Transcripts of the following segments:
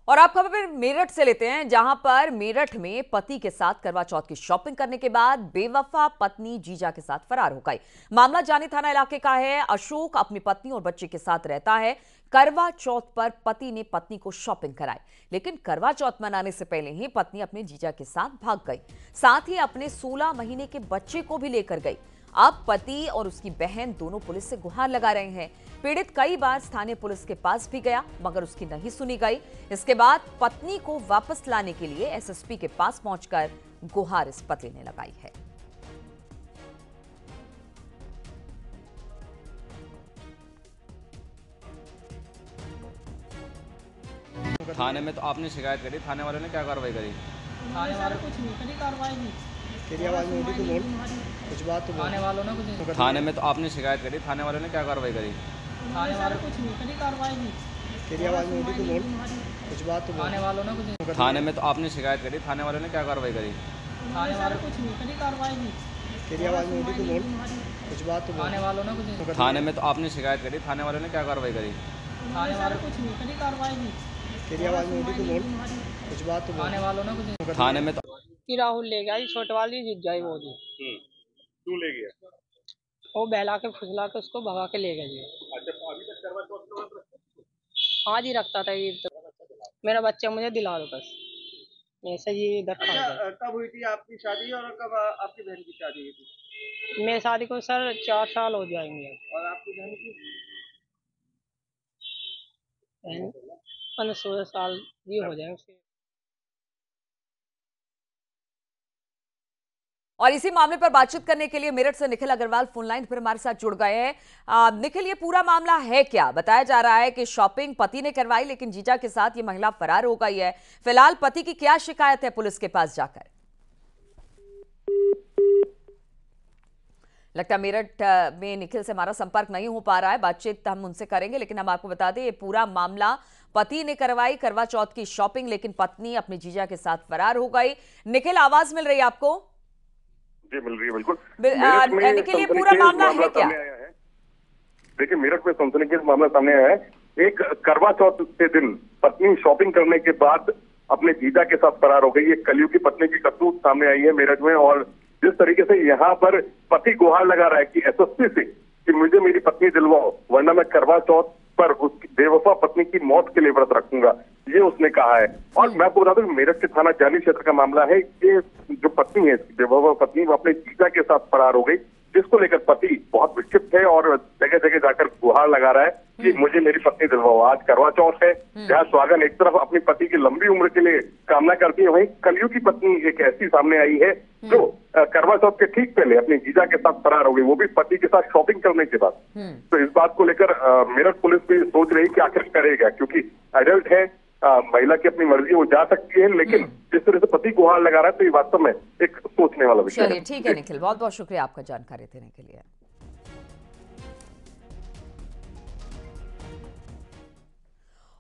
और आप खबर मेरठ से लेते हैं, जहां पर मेरठ में पति के साथ करवा चौथ की शॉपिंग करने के बाद बेवफा पत्नी जीजा के साथ फरार हो गई। मामला जानी थाना इलाके का है। अशोक अपनी पत्नी और बच्चे के साथ रहता है। करवा चौथ पर पति ने पत्नी को शॉपिंग कराई, लेकिन करवा चौथ मनाने से पहले ही पत्नी अपने जीजा के साथ भाग गई। साथ ही अपने 16 महीने के बच्चे को भी लेकर गई। अब पति और उसकी बहन दोनों पुलिस से गुहार लगा रहे हैं। पीड़ित कई बार स्थानीय पुलिस के पास भी गया, मगर उसकी नहीं सुनी गई। इसके बाद पत्नी को वापस लाने के लिए एसएसपी के पास पहुंचकर गुहार इस पति ने लगाई है। थाने में तो आपने शिकायत करी, थाने वालों ने क्या कार्रवाई करी? थाने वाले कुछ नहीं करी कार्रवाई नहीं। तेरी आवाज में तो बोल, कुछ बात तो बोल। थाने वालों ने कुछ थाने में तो आपने शिकायत करी, थाने वालों ने क्या कार्रवाई करी? थाने वाले कुछ नहीं करी कार्रवाई नहीं। तेरी आवाज में तो बोल, कुछ बात तो बोल। थाने वालों ने कुछ थाने में तो आपने शिकायत करी, थाने वालों ने क्या कार्रवाई करी? थाने वाले कुछ नहीं करी कार्रवाई नहीं। तेरी आवाज में तो बोल, कुछ बात तो बोल। थाने वालों ने कुछ थाने में तो आपने शिकायत करी, थाने वालों ने क्या कार्रवाई करी? थाने वाले कुछ नहीं करी कार्रवाई नहीं। तेरी आवाज में तो बोल, कुछ बात तो बोल। थाने वालों ने कुछ थाने में तो कि राहुल ले गया, छोटे वाली जीत जाए वो जी। क्यों ले गया? वो बहला के फुसला के उसको भगा के ले गया जी। अच्छा, तो अभी तक करवा चौथ का व्रत रखते हो? हाँ जी रखता था ये तो। मेरा बच्चा मुझे दिला दो बस, ऐसे जी रखा है। अच्छा, कब हुई थी आपकी शादी और कब आपकी बहन की शादी हुई थी? मेरी शादी को सर 4 साल हो जाएंगे। और आपकी बहन की? 15-16 साल भी हो जाएंगे। और इसी मामले पर बातचीत करने के लिए मेरठ से निखिल अग्रवाल फोन लाइन पर हमारे साथ जुड़ गए हैं। निखिल, ये पूरा मामला है क्या? बताया जा रहा है कि शॉपिंग पति ने करवाई, लेकिन जीजा के साथ ये महिला फरार हो गई है। फिलहाल पति की क्या शिकायत है पुलिस के पास जाकर? लगता है मेरठ में निखिल से हमारा संपर्क नहीं हो पा रहा है। बातचीत हम उनसे करेंगे, लेकिन हम आपको बता दें ये पूरा मामला पति ने करवाई करवा चौथ की शॉपिंग, लेकिन पत्नी अपनी जीजा के साथ फरार हो गई। निखिल, आवाज मिल रही है आपको? जी मिल रही है, बिल्कुल। निखिल, ये पूरा मामला है क्या? देखिए, मेरठ में सनसनीखेज मामला सामने आया है। एक करवा चौथ के दिन पत्नी शॉपिंग करने के बाद अपने जीजा के साथ फरार हो गई। एक कलयुगी पत्नी की करतूत सामने आई है मेरठ में। और जिस तरीके से यहाँ पर पति गुहार लगा रहा है कि एसएसपी से कि मुझे मेरी पत्नी दिलवाओ, वरना मैं करवा चौथ पर उसकी बेवफा पत्नी की मौत के लिए व्रत रखूंगा, ये उसने कहा है। और मैं आपको बता दूं, मेरठ के थाना जानी क्षेत्र का मामला है। ये जो पत्नी है, बेवफा पत्नी, वो अपने जीजा के साथ फरार हो गई, जिसको लेकर पति बहुत विक्षिप्त है और जगह जगह जाकर गुहार लगा रहा है कि मुझे मेरी पत्नी दिलवाओ। आज करवा चौथ है, जहाँ सुहागन एक तरफ अपनी पति की लंबी उम्र के लिए कामना करती है, वहीं कलयुग की पत्नी एक ऐसी सामने आई है जो करवा चौथ के ठीक पहले अपनी जीजा के साथ फरार हो गई, वो भी पति के साथ शॉपिंग करने के बाद। तो इस बात को लेकर मेरठ पुलिस भी सोच रही कि आखिर करेगा, क्योंकि एडल्ट है, महिला की अपनी मर्जी, वो जा सकती है, लेकिन जिस तरह से पति गुहार लगा रहा है, तो ये वास्तव में एक सोचने वाला विषय है। चलिए, ठीक है निखिल, बहुत बहुत शुक्रिया आपका जानकारी देने के लिए।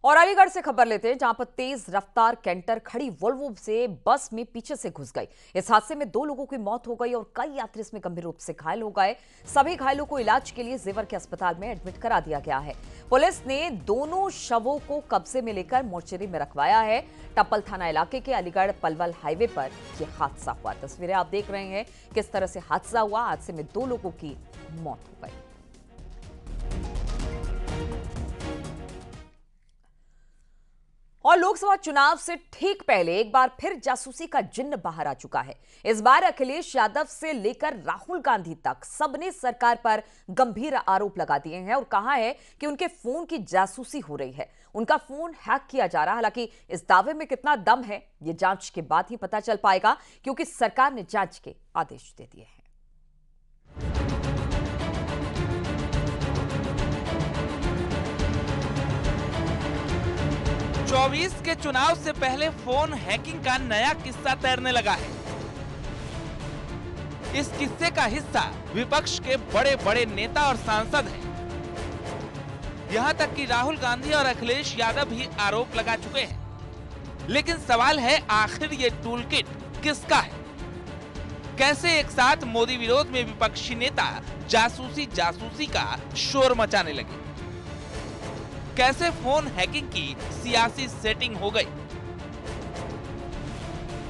और अलीगढ़ से खबर लेते हैं, जहां पर तेज रफ्तार कैंटर खड़ी वोल्वो से बस में पीछे से घुस गई। इस हादसे में 2 लोगों की मौत हो गई और कई यात्री इसमें गंभीर रूप से घायल हो गए। सभी घायलों को इलाज के लिए जेवर के अस्पताल में एडमिट करा दिया गया है। पुलिस ने दोनों शवों को कब्जे में लेकर मोर्चरी में रखवाया है। टप्पल थाना इलाके के अलीगढ़ पलवल हाईवे पर यह हादसा हुआ। तस्वीरें आप देख रहे हैं किस तरह से हादसा हुआ। हादसे में 2 लोगों की मौत हो गई। और लोकसभा चुनाव से ठीक पहले एक बार फिर जासूसी का जिन्न बाहर आ चुका है। इस बार अखिलेश यादव से लेकर राहुल गांधी तक सबने सरकार पर गंभीर आरोप लगा दिए हैं और कहा है कि उनके फोन की जासूसी हो रही है, उनका फोन हैक किया जा रहा है। हालांकि इस दावे में कितना दम है, ये जांच के बाद ही पता चल पाएगा, क्योंकि सरकार ने जांच के आदेश दे दिए हैं। 24 के चुनाव से पहले फोन हैकिंग का नया किस्सा तैरने लगा है। इस किस्से का हिस्सा विपक्ष के बड़े बड़े नेता और सांसद हैं। यहां तक कि राहुल गांधी और अखिलेश यादव भी आरोप लगा चुके हैं। लेकिन सवाल है, आखिर ये टूल किट किसका है? कैसे एक साथ मोदी विरोध में विपक्षी नेता जासूसी का शोर मचाने लगे? कैसे फोन हैकिंग की सियासी सेटिंग हो गई,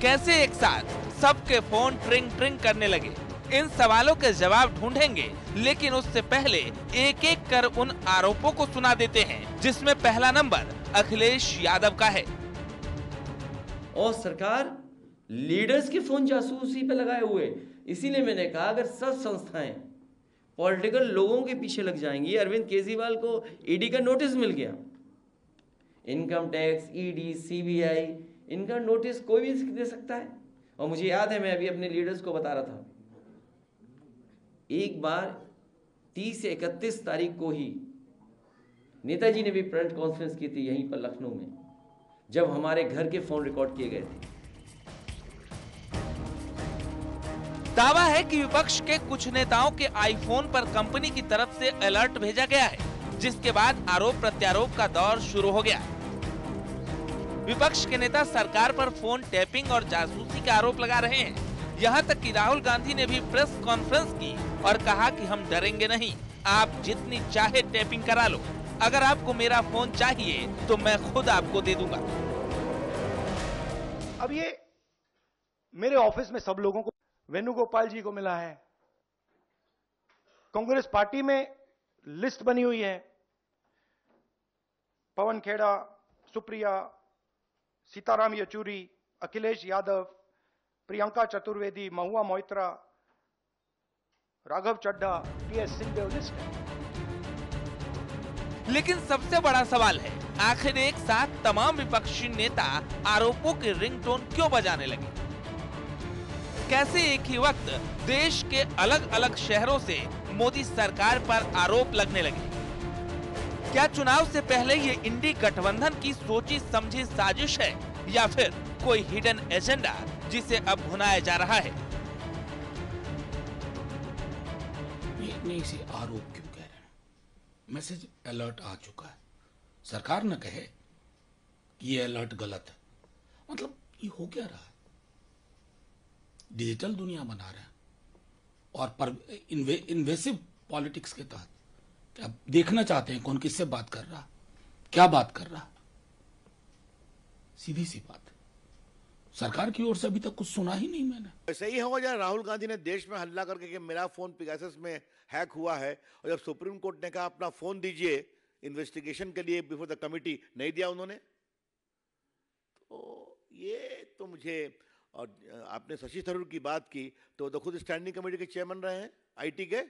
कैसे एक साथ सबके फोन ट्रिंग ट्रिंग करने लगे, इन सवालों के जवाब ढूंढेंगे। लेकिन उससे पहले एक एक कर उन आरोपों को सुना देते हैं, जिसमें पहला नंबर अखिलेश यादव का है। और सरकार लीडर्स के फोन जासूसी पे लगाए हुए, इसीलिए मैंने कहा अगर सब संस्थाएं पॉलिटिकल लोगों के पीछे लग जाएंगी। अरविंद केजरीवाल को ईडी का नोटिस मिल गया, इनकम टैक्स, ईडी, सीबीआई, इनका नोटिस कोई भी दे सकता है। और मुझे याद है, मैं अभी अपने लीडर्स को बता रहा था, एक बार 30 से 31 तारीख को ही नेताजी ने भी प्रेस कॉन्फ्रेंस की थी यहीं पर लखनऊ में, जब हमारे घर के फोन रिकॉर्ड किए गए थे। दावा है कि विपक्ष के कुछ नेताओं के आईफोन पर कंपनी की तरफ से अलर्ट भेजा गया है, जिसके बाद आरोप प्रत्यारोप का दौर शुरू हो गया। विपक्ष के नेता सरकार पर फोन टैपिंग और जासूसी के आरोप लगा रहे हैं। यहाँ तक कि राहुल गांधी ने भी प्रेस कॉन्फ्रेंस की और कहा कि हम डरेंगे नहीं, आप जितनी चाहे टैपिंग करा लो, अगर आपको मेरा फोन चाहिए तो मैं खुद आपको दे दूंगा। अब ये मेरे ऑफिस में सब लोगों को, वेणुगोपाल जी को मिला है, कांग्रेस पार्टी में लिस्ट बनी हुई है, पवन खेड़ा, सुप्रिया, सीताराम येचुरी, अखिलेश यादव, प्रियंका चतुर्वेदी, महुआ मोइत्रा, राघव चड्ढा, टीएस सिंहदेव लिस्ट है। लेकिन सबसे बड़ा सवाल है, आखिर एक साथ तमाम विपक्षी नेता आरोपों के रिंगटोन क्यों बजाने लगे? कैसे एक ही वक्त देश के अलग अलग शहरों से मोदी सरकार पर आरोप लगने लगे? क्या चुनाव से पहले ये इंडी गठबंधन की सोची समझी साजिश है, या फिर कोई हिडन एजेंडा जिसे अब भुनाया जा रहा है? नहीं, इसे आरोप क्यों कह रहे हैं? मैसेज अलर्ट आ चुका है। सरकार न कहे कि ये अलर्ट गलत है, मतलब ये हो क्या रहा है? डिजिटल दुनिया बना रहे हैं और पर इन्वेसिव पॉलिटिक्स के तहत क्या देखना चाहते हैं कौन किससे बात कर रहा, क्या बात कर रहा। सीधी सी बात, सरकार की ओर से अभी तक कुछ सुना ही नहीं मैंने। ऐसे ही होगा जब राहुल गांधी ने देश में हल्ला करके कि मेरा फोन पेगासस में हैक हुआ है, और जब सुप्रीम कोर्ट ने कहा अपना फोन दीजिए इन्वेस्टिगेशन के लिए बिफोर द कमिटी, नहीं दिया उन्होंने। तो ये तो मुझे, और आपने शशि थरूर की बात की, तो खुद स्टैंडिंग कमेटी के चेयरमैन रहे हैं, आईटी के,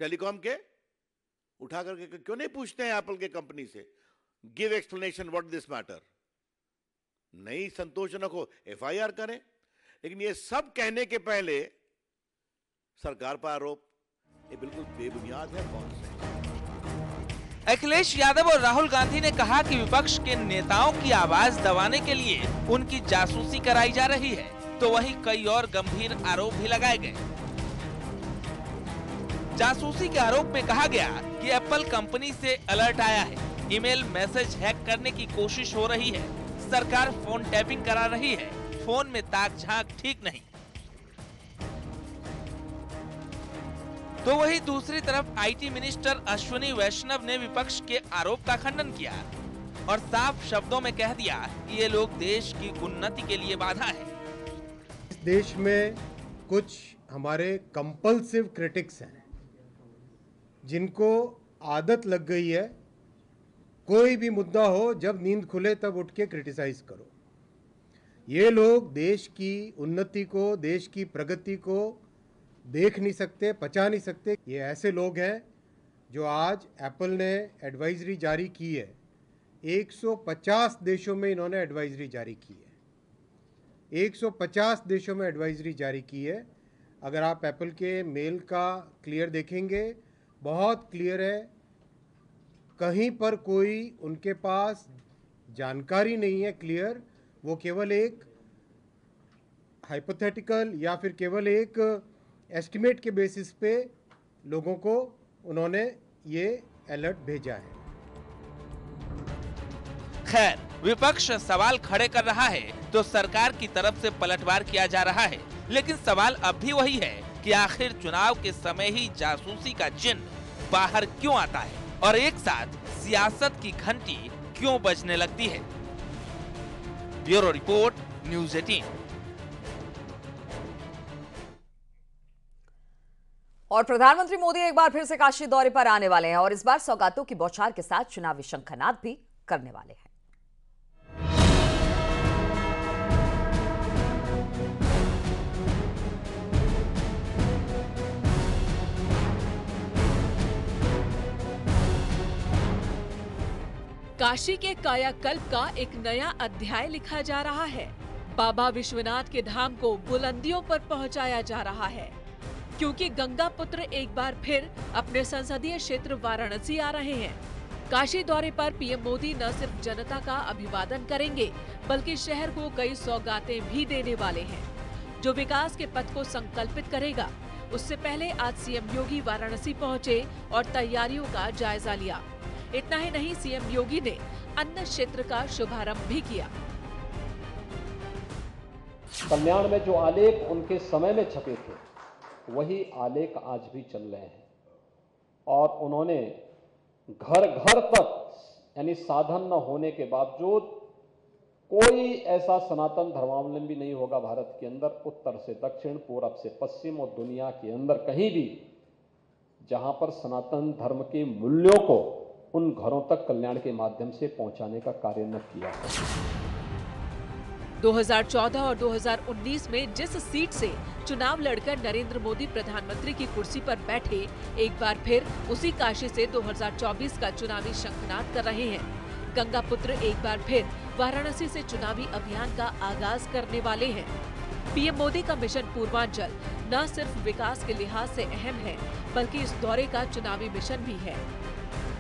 टेलीकॉम के, उठा करके क्यों नहीं पूछते हैं एप्पल के कंपनी से, give explanation what this matter. नहीं संतोषजनक हो एफआईआर करें। लेकिन ये सब कहने के पहले सरकार पर आरोप, ये बिल्कुल बेबुनियाद है। कौन से अखिलेश यादव और राहुल गांधी ने कहा कि विपक्ष के नेताओं की आवाज दबाने के लिए उनकी जासूसी कराई जा रही है, तो वहीं कई और गंभीर आरोप भी लगाए गए। जासूसी के आरोप में कहा गया कि एप्पल कंपनी से अलर्ट आया है, ईमेल मैसेज हैक करने की कोशिश हो रही है, सरकार फोन टैपिंग करा रही है, फोन में ताक झांक ठीक नहीं। तो वहीं दूसरी तरफ आईटी मिनिस्टर अश्विनी वैष्णव ने विपक्ष के आरोप का खंडन किया और साफ शब्दों में कह दिया कि ये लोग देश की उन्नति के लिए बाधा है। इस देश में कुछ हमारे कंपल्सिव क्रिटिक्स हैं, जिनको आदत लग गई है कोई भी मुद्दा हो, जब नींद खुले तब उठ के क्रिटिसाइज करो। ये लोग देश की उन्नति को, देश की प्रगति को देख नहीं सकते, पचा नहीं सकते। ये ऐसे लोग हैं जो आज एप्पल ने एडवाइजरी जारी की है, 150 देशों में इन्होंने एडवाइजरी जारी की है, 150 देशों में एडवाइजरी जारी की है। अगर आप एप्पल के मेल का क्लियर देखेंगे, बहुत क्लियर है, कहीं पर कोई उनके पास जानकारी नहीं है क्लियर, वो केवल एक हाइपोथेटिकल या फिर केवल एक एस्टिमेट के बेसिस पे लोगों को उन्होंने ये अलर्ट भेजा है। खैर, विपक्ष सवाल खड़े कर रहा है तो सरकार की तरफ से पलटवार किया जा रहा है, लेकिन सवाल अब भी वही है कि आखिर चुनाव के समय ही जासूसी का जिन्न बाहर क्यों आता है। और एक साथ सियासत की घंटी क्यों बजने लगती है। Bureau report, news 18। और प्रधानमंत्री मोदी एक बार फिर से काशी दौरे पर आने वाले हैं और इस बार सौगातों की बौछार के साथ चुनावी शंखनाद भी करने वाले हैं। काशी के कायाकल्प का एक नया अध्याय लिखा जा रहा है। बाबा विश्वनाथ के धाम को बुलंदियों पर पहुंचाया जा रहा है, क्योंकि गंगा पुत्र एक बार फिर अपने संसदीय क्षेत्र वाराणसी आ रहे हैं। काशी दौरे पर पीएम मोदी न सिर्फ जनता का अभिवादन करेंगे, बल्कि शहर को कई सौगातें भी देने वाले हैं, जो विकास के पथ को संकल्पित करेगा। उससे पहले आज सीएम योगी वाराणसी पहुंचे और तैयारियों का जायजा लिया। इतना ही नहीं, सीएम योगी ने अन्न क्षेत्र का शुभारंभ भी किया। कल्याण में जो आलेख उनके समय में छपे थे, वही आलेख आज भी चल रहे हैं और उन्होंने घर घर तक यानी साधन न होने के बावजूद कोई ऐसा सनातन धर्मावलंबी नहीं होगा भारत के अंदर, उत्तर से दक्षिण, पूरब से पश्चिम और दुनिया के अंदर कहीं भी, जहां पर सनातन धर्म के मूल्यों को उन घरों तक कल्याण के माध्यम से पहुंचाने का कार्य न किया। 2014 और 2019 में जिस सीट से चुनाव लड़कर नरेंद्र मोदी प्रधानमंत्री की कुर्सी पर बैठे, एक बार फिर उसी काशी से 2024 का चुनावी शंखनाद कर रहे हैं। गंगा पुत्र एक बार फिर वाराणसी से चुनावी अभियान का आगाज करने वाले हैं। पीएम मोदी का मिशन पूर्वांचल न सिर्फ विकास के लिहाज से अहम है, बल्कि इस दौरे का चुनावी मिशन भी है,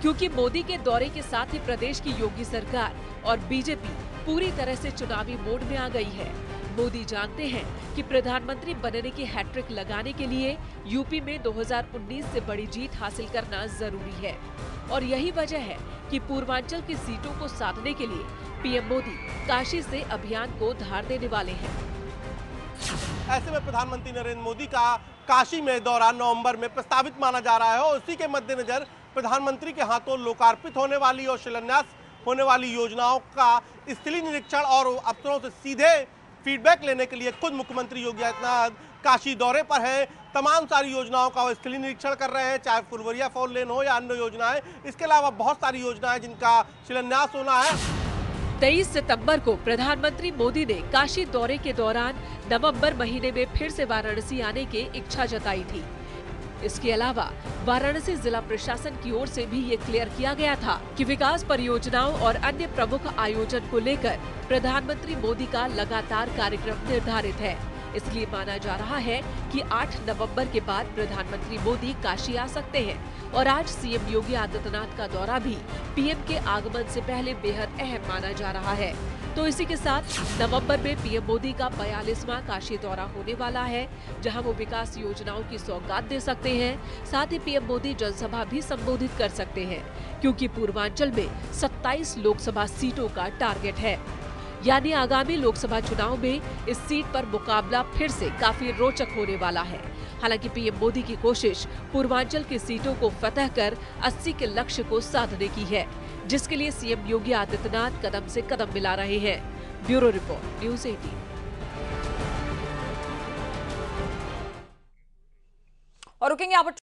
क्योंकि मोदी के दौरे के साथ ही प्रदेश की योगी सरकार और बीजेपी पूरी तरह से चुनावी मोड में आ गई है। मोदी जानते हैं कि प्रधानमंत्री बनने की हैट्रिक लगाने के लिए यूपी में 2019 से बड़ी जीत हासिल करना जरूरी है, और यही वजह है कि पूर्वांचल की सीटों को साधने के लिए पीएम मोदी काशी से अभियान को धार देने वाले हैं। ऐसे में प्रधानमंत्री नरेंद्र मोदी का काशी में दौरा नवंबर में प्रस्तावित माना जा रहा है और उसी के मद्देनजर प्रधानमंत्री के हाथों लोकार्पित होने वाली और शिलान्यास होने वाली योजनाओं का स्थलीय निरीक्षण और अफसरों से सीधे फीडबैक लेने के लिए खुद मुख्यमंत्री योगी आदित्यनाथ काशी दौरे पर हैं। तमाम सारी योजनाओं का वो स्थलीय निरीक्षण कर रहे हैं, चाहे फुलवरिया फोर लेन हो या अन्य योजनाएं। इसके अलावा बहुत सारी योजनाएं जिनका शिलान्यास होना है। 23 सितंबर को प्रधानमंत्री मोदी ने काशी दौरे के दौरान नवंबर महीने में फिर से वाराणसी आने की इच्छा जताई थी। इसके अलावा वाराणसी जिला प्रशासन की ओर से भी ये क्लियर किया गया था कि विकास परियोजनाओं और अन्य प्रमुख आयोजन को लेकर प्रधानमंत्री मोदी का लगातार कार्यक्रम निर्धारित है। इसलिए माना जा रहा है कि 8 नवंबर के बाद प्रधानमंत्री मोदी काशी आ सकते हैं और आज सीएम योगी आदित्यनाथ का दौरा भी पीएम के आगमन से पहले बेहद अहम माना जा रहा है। तो इसी के साथ नवंबर में पीएम मोदी का 42वां काशी दौरा होने वाला है, जहां वो विकास योजनाओं की सौगात दे सकते हैं। साथ ही पीएम मोदी जनसभा भी संबोधित कर सकते हैं, क्योंकि पूर्वांचल में 27 लोकसभा सीटों का टारगेट है। यानी आगामी लोकसभा चुनाव में इस सीट पर मुकाबला फिर से काफी रोचक होने वाला है। हालांकि पीएम मोदी की कोशिश पूर्वांचल की सीटों को फतह कर 80 के लक्ष्य को साधने की है, जिसके लिए सीएम योगी आदित्यनाथ कदम से कदम मिला रहे हैं। Bureau report, news 18। और रुकेंगे यहाँ पर।